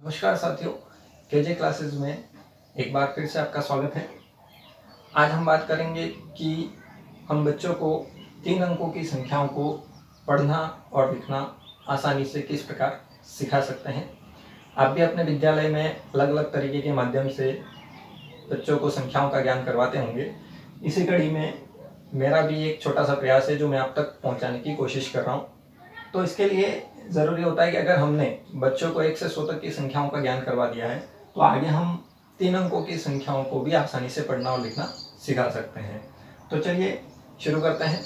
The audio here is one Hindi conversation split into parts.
नमस्कार साथियों, केजे क्लासेस में एक बार फिर से आपका स्वागत है। आज हम बात करेंगे कि हम बच्चों को 3 अंकों की संख्याओं को पढ़ना और लिखना आसानी से किस प्रकार सिखा सकते हैं। आप भी अपने विद्यालय में अलग अलग तरीके के माध्यम से बच्चों को संख्याओं का ज्ञान करवाते होंगे। इसी कड़ी में मेरा भी एक छोटा सा प्रयास है जो मैं आप तक पहुँचाने की कोशिश कर रहा हूँ। तो इसके लिए ज़रूरी होता है कि अगर हमने बच्चों को 1 से 100 तक की संख्याओं का ज्ञान करवा दिया है तो आगे हम 3 अंकों की संख्याओं को भी आसानी से पढ़ना और लिखना सिखा सकते हैं। तो चलिए शुरू करते हैं।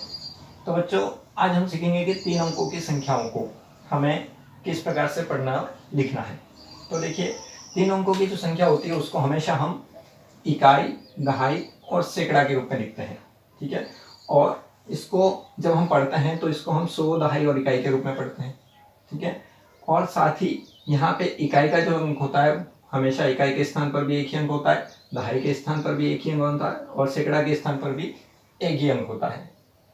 तो बच्चों, आज हम सीखेंगे कि 3 अंकों की संख्याओं को हमें किस प्रकार से पढ़ना और लिखना है। तो देखिए, 3 अंकों की जो संख्या होती है उसको हमेशा हम इकाई, दहाई और सैकड़ा के रूप में लिखते हैं, ठीक है। और इसको जब हम पढ़ते हैं तो इसको हम 100, दहाई और इकाई के रूप में पढ़ते हैं, ठीक है। और साथ ही यहाँ पे इकाई का जो अंक होता है हमेशा इकाई के स्थान पर भी एक ही अंक होता है, दहाई के स्थान पर भी एक ही अंक होता है और सैकड़ा के स्थान पर भी एक ही अंक होता है।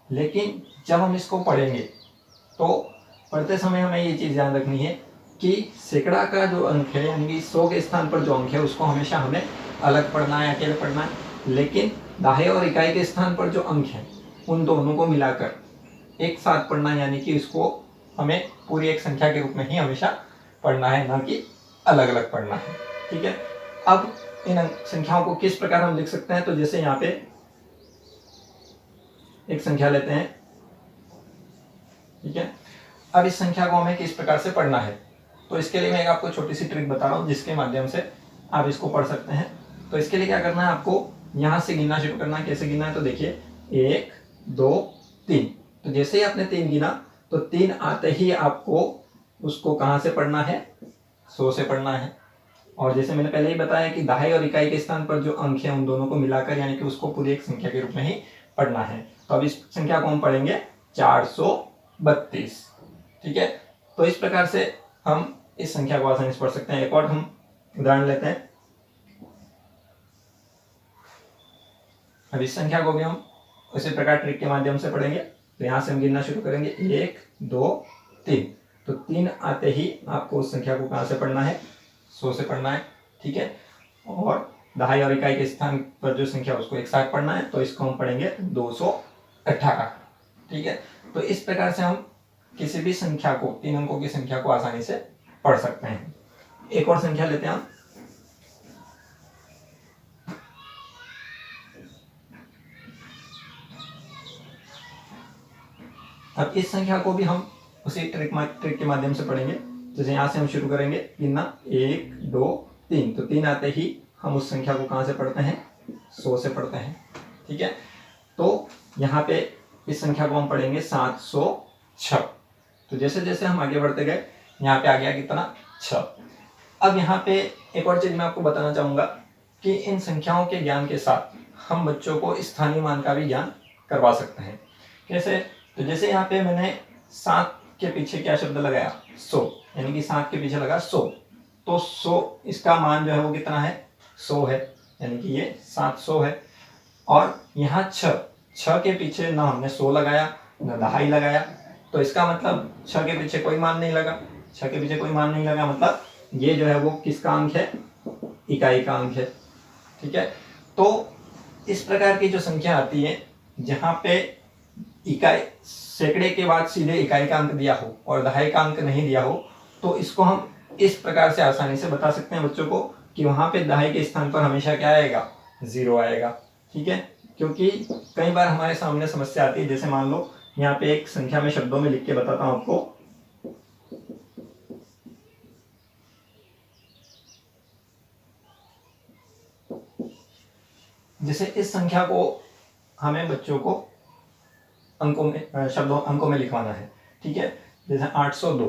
लेकिन जब हम इसको पढ़ेंगे तो पढ़ते समय हमें ये चीज़ ध्यान रखनी है कि सैकड़ा का जो अंक है यानी कि 100 के स्थान पर जो अंक है उसको हमेशा हमें अलग पढ़ना है, अकेले पढ़ना है। लेकिन दहाई और इकाई के स्थान पर जो अंक है उन दोनों को मिलाकर एक साथ पढ़ना है, यानी कि इसको हमें पूरी एक संख्या के रूप में ही हमेशा पढ़ना है, ना कि अलग अलग पढ़ना है, ठीक है। अब इन संख्याओं को किस प्रकार हम लिख सकते हैं, तो जैसे यहाँ पे एक संख्या लेते हैं, ठीक है। अब इस संख्या को हमें किस प्रकार से पढ़ना है, तो इसके लिए मैं आपको छोटी सी ट्रिक बता रहा हूँ जिसके माध्यम से आप इसको पढ़ सकते हैं। तो इसके लिए क्या करना है, आपको यहाँ से गिनना शुरू करना है। कैसे गिनना है, तो देखिए 1, 2, 3। तो जैसे ही आपने 3 गिना तो 3 आते ही आपको उसको कहाँ से पढ़ना है, 100 से पढ़ना है। और जैसे मैंने पहले ही बताया कि दहाई और इकाई के स्थान पर जो अंक है उन दोनों को मिलाकर यानी कि उसको पूरी एक संख्या के रूप में ही पढ़ना है। तो अब इस संख्या को हम पढ़ेंगे 432, ठीक है। तो इस प्रकार से हम इस संख्या को आसानी से पढ़ सकते हैं। एक और हम उदाहरण लेते हैं। अब इस संख्या को भी हम उसी प्रकार ट्रिक के माध्यम से पढ़ेंगे। तो यहाँ से हम गिनना शुरू करेंगे 1, 2, 3। तो 3 आते ही आपको उस संख्या को कहाँ से पढ़ना है, 100 से पढ़ना है, ठीक है। और दहाई और इकाई के स्थान पर जो संख्या उसको एक साथ पढ़ना है, तो इसको हम पढ़ेंगे 218, ठीक है। तो इस प्रकार से हम किसी भी संख्या को, 3 अंकों की संख्या को आसानी से पढ़ सकते हैं। एक और संख्या लेते हैं हम। अब इस संख्या को भी हम उसी ट्रिक के माध्यम से पढ़ेंगे। जैसे यहाँ से हम शुरू करेंगे गिनना 1, 2, 3। तो 3 आते ही हम उस संख्या को कहाँ से पढ़ते हैं, 100 से पढ़ते हैं, ठीक है। तो यहाँ पे इस संख्या को हम पढ़ेंगे 706। तो जैसे जैसे हम आगे बढ़ते गए यहाँ पे आ गया कितना, 6। अब यहाँ पे एक और चीज़ मैं आपको बताना चाहूँगा कि इन संख्याओं के ज्ञान के साथ हम बच्चों को स्थानीय मान का भी ज्ञान करवा सकते हैं। कैसे, तो जैसे यहाँ पे मैंने 7 के पीछे क्या शब्द लगाया, 100, यानी कि 7 के पीछे लगा 100। तो 100 इसका मान जो है वो कितना है, 100 है, यानी कि ये 700 है। और यहाँ 6 के पीछे ना हमने 100 लगाया ना दहाई लगाया, तो इसका मतलब 6 के पीछे कोई मान नहीं लगा। 6 के पीछे कोई मान नहीं लगा मतलब ये जो है वो किसका अंक है, इकाई का अंक है, ठीक है। तो इस प्रकार की जो संख्या आती है जहाँ पे इकाई, सैकड़े के बाद सीधे इकाई का अंक दिया हो और दहाई का अंक नहीं दिया हो, तो इसको हम इस प्रकार से आसानी से बता सकते हैं बच्चों को कि वहाँ पे दहाई के स्थान पर हमेशा क्या आएगा, 0 आएगा, ठीक है। क्योंकि कई बार हमारे सामने समस्या आती है, जैसे मान लो यहाँ पे एक संख्या में शब्दों में लिख के बताता हूँ आपको। जैसे इस संख्या को हमें बच्चों को अंकों में, शब्दों अंकों में लिखवाना है, ठीक है। जैसे 802।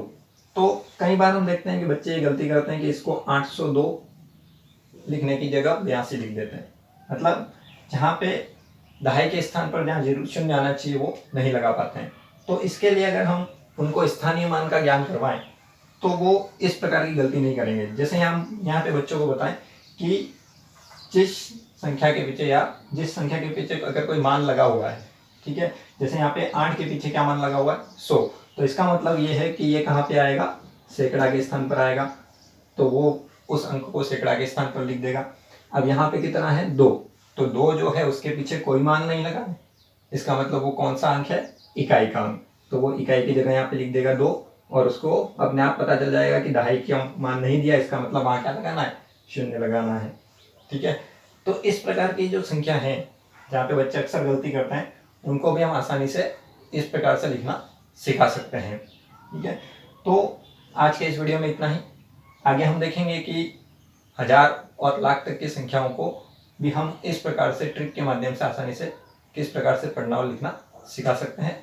तो कई बार हम देखते हैं कि बच्चे ये गलती करते हैं कि इसको 802 लिखने की जगह 82 लिख देते हैं। मतलब जहाँ पे दहाई के स्थान पर जहाँ 0 आना चाहिए वो नहीं लगा पाते हैं। तो इसके लिए अगर हम उनको स्थानीय मान का ज्ञान करवाएं तो वो इस प्रकार की गलती नहीं करेंगे। जैसे हम यहाँ पे बच्चों को बताएं कि जिस संख्या के पीछे या जिस संख्या के पीछे अगर कोई मान लगा हुआ है, ठीक है। जैसे यहाँ पे 8 के पीछे क्या मान लगा हुआ है, 100। तो इसका मतलब ये है कि ये कहाँ पे आएगा, सैकड़ा के स्थान पर आएगा। तो वो उस अंक को सैकड़ा के स्थान पर लिख देगा। अब यहाँ पे कितना है 2, तो 2 जो है उसके पीछे कोई मान नहीं लगा है, इसका मतलब वो कौन सा अंक है, इकाई का अंक, तो वो इकाई की जगह यहाँ पे लिख देगा 2 और उसको अपने आप पता चल जाएगा कि दहाई का मान नहीं दिया, इसका मतलब वहाँ क्या लगाना है, 0 लगाना है। ठीक है, तो इस प्रकार की जो संख्या है जहाँ पे बच्चे अक्सर गलती करते हैं उनको भी हम आसानी से इस प्रकार से लिखना सिखा सकते हैं। ठीक है, तो आज के इस वीडियो में इतना ही। आगे हम देखेंगे कि 1000 और लाख तक की संख्याओं को भी हम इस प्रकार से ट्रिक के माध्यम से आसानी से किस प्रकार से पढ़ना और लिखना सिखा सकते हैं।